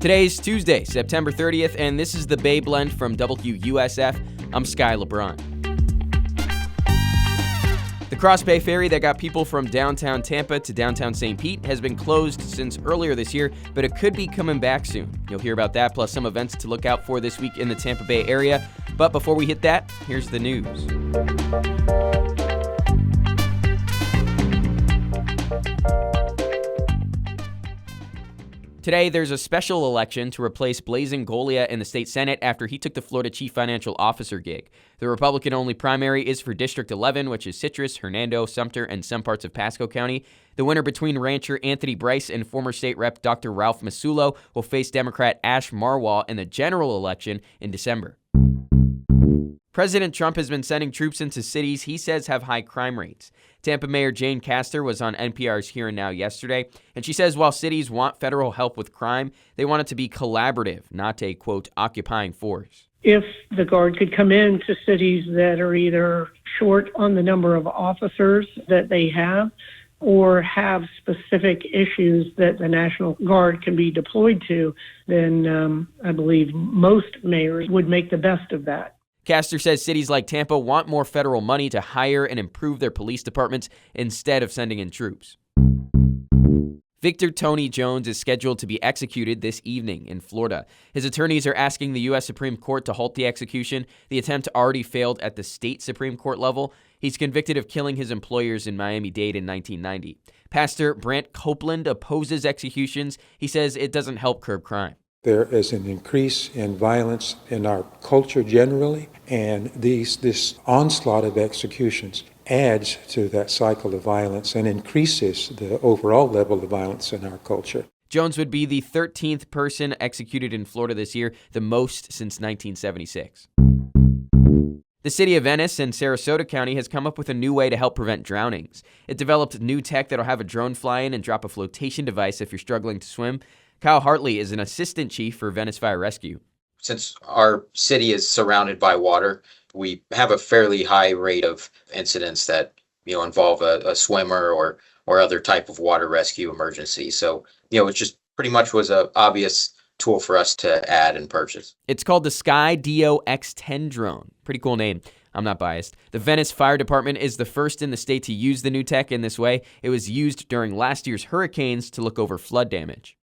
Today's Tuesday, September 30th, and this is the Bay Blend from WUSF. I'm Sky LeBron. The Cross Bay Ferry that got people from downtown Tampa to downtown St. Pete has been closed since earlier this year, but it could be coming back soon. You'll hear about that, plus some events to look out for this week in the Tampa Bay area. But before we hit that, here's the news. Today, there's a special election to replace Blazing Golia in the state Senate after he took the Florida chief financial officer gig. The Republican-only primary is for District 11, which is Citrus, Hernando, Sumter, and some parts of Pasco County. The winner between rancher Anthony Bryce and former state rep Dr. Ralph Masulo will face Democrat Ash Marwah in the general election in December. President Trump has been sending troops into cities he says have high crime rates. Tampa Mayor Jane Castor was on NPR's Here and Now yesterday, and she says while cities want federal help with crime, they want it to be collaborative, not a, quote, occupying force. If the Guard could come into cities that are either short on the number of officers that they have or have specific issues that the National Guard can be deployed to, then I believe most mayors would make the best of that. Castor says cities like Tampa want more federal money to hire and improve their police departments instead of sending in troops. Victor Tony Jones is scheduled to be executed this evening in Florida. His attorneys are asking the U.S. Supreme Court to halt the execution. The attempt already failed at the state Supreme Court level. He's convicted of killing his employers in Miami-Dade in 1990. Pastor Brant Copeland opposes executions. He says it doesn't help curb crime. There is an increase in violence in our culture generally, and this onslaught of executions adds to that cycle of violence and increases the overall level of violence in our culture. Jones would be the 13th person executed in Florida this year, the most since 1976. The city of Venice and Sarasota County has come up with a new way to help prevent drownings. It developed new tech that'll have a drone fly in and drop a flotation device if you're struggling to swim. Kyle Hartley is an assistant chief for Venice Fire Rescue. Since our city is surrounded by water, we have a fairly high rate of incidents that involve a swimmer or other type of water rescue emergency. So it just pretty much was an obvious tool for us to add and purchase. It's called the Sky DO X10 drone. Pretty cool name. I'm not biased. The Venice Fire Department is the first in the state to use the new tech in this way. It was used during last year's hurricanes to look over flood damage.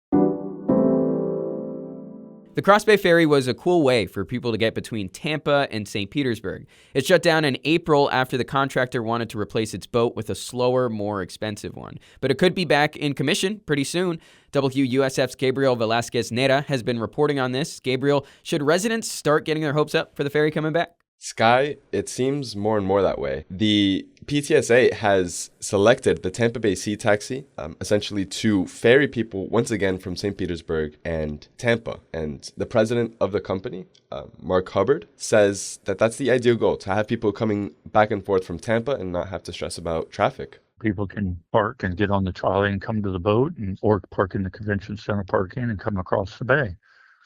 The Cross Bay Ferry was a cool way for people to get between Tampa and St. Petersburg. It shut down in April after the contractor wanted to replace its boat with a slower, more expensive one. But it could be back in commission pretty soon. WUSF's Gabriel Velasquez Nera has been reporting on this. Gabriel, should residents start getting their hopes up for the ferry coming back? Sky, it seems more and more that way. The PTSA has selected the Tampa Bay Sea Taxi, essentially to ferry people once again from St. Petersburg and Tampa. And the president of the company, Mark Hubbard, says that that's the ideal goal, to have people coming back and forth from Tampa and not have to stress about traffic. People can park and get on the trolley and come to the boat, or park in the convention center parking and come across the bay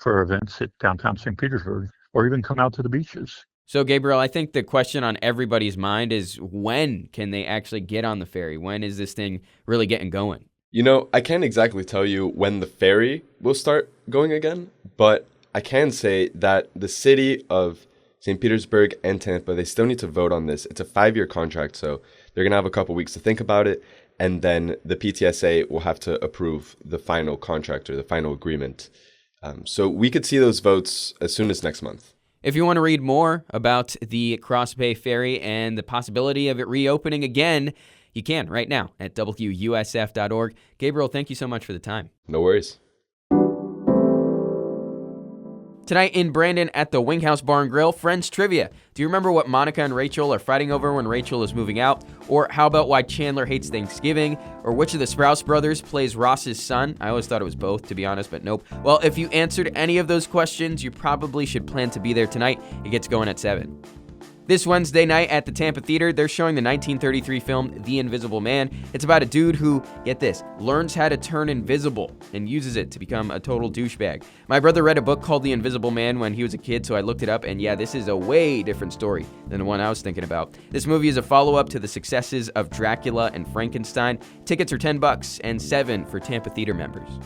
for events at downtown St. Petersburg, or even come out to the beaches. So, Gabriel, I think the question on everybody's mind is when can they actually get on the ferry? When is this thing really getting going? I can't exactly tell you when the ferry will start going again, but I can say that the city of St. Petersburg and Tampa, they still need to vote on this. It's a 5-year contract, so they're going to have a couple weeks to think about it, and then the PTSA will have to approve the final contract or the final agreement. So we could see those votes as soon as next month. If you want to read more about the Cross Bay Ferry and the possibility of it reopening again, you can right now at WUSF.org. Gabriel, thank you so much for the time. No worries. Tonight in Brandon at the Wing House Bar and Grill, Friends Trivia. Do you remember what Monica and Rachel are fighting over when Rachel is moving out? Or how about why Chandler hates Thanksgiving? Or which of the Sprouse brothers plays Ross's son? I always thought it was both, to be honest, but nope. Well, if you answered any of those questions, you probably should plan to be there tonight. It gets going at 7. This Wednesday night at the Tampa Theater, they're showing the 1933 film The Invisible Man. It's about a dude who, get this, learns how to turn invisible and uses it to become a total douchebag. My brother read a book called The Invisible Man when he was a kid, so I looked it up, and yeah, this is a way different story than the one I was thinking about. This movie is a follow-up to the successes of Dracula and Frankenstein. Tickets are $10 and $7 for Tampa Theater members.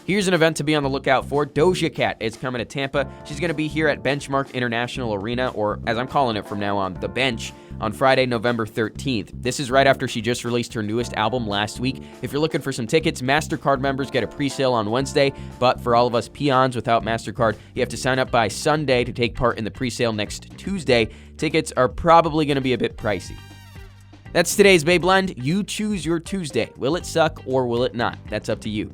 Here's an event to be on the lookout for. Doja Cat is coming to Tampa. She's going to be here at Benchmark International Arena, or as I'm calling it from now on, The Bench, on Friday, November 13th. This is right after she just released her newest album last week. If you're looking for some tickets, MasterCard members get a pre-sale on Wednesday, but for all of us peons without MasterCard, you have to sign up by Sunday to take part in the pre-sale next Tuesday. Tickets are probably going to be a bit pricey. That's today's Bay Blend. You choose your Tuesday. Will it suck or will it not? That's up to you.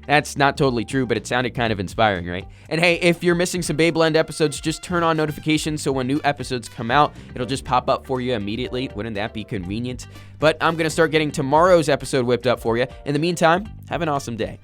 That's not totally true, but it sounded kind of inspiring, right? And hey, if you're missing some Bay Blend episodes, just turn on notifications so when new episodes come out, it'll just pop up for you immediately. Wouldn't that be convenient? But I'm going to start getting tomorrow's episode whipped up for you. In the meantime, have an awesome day.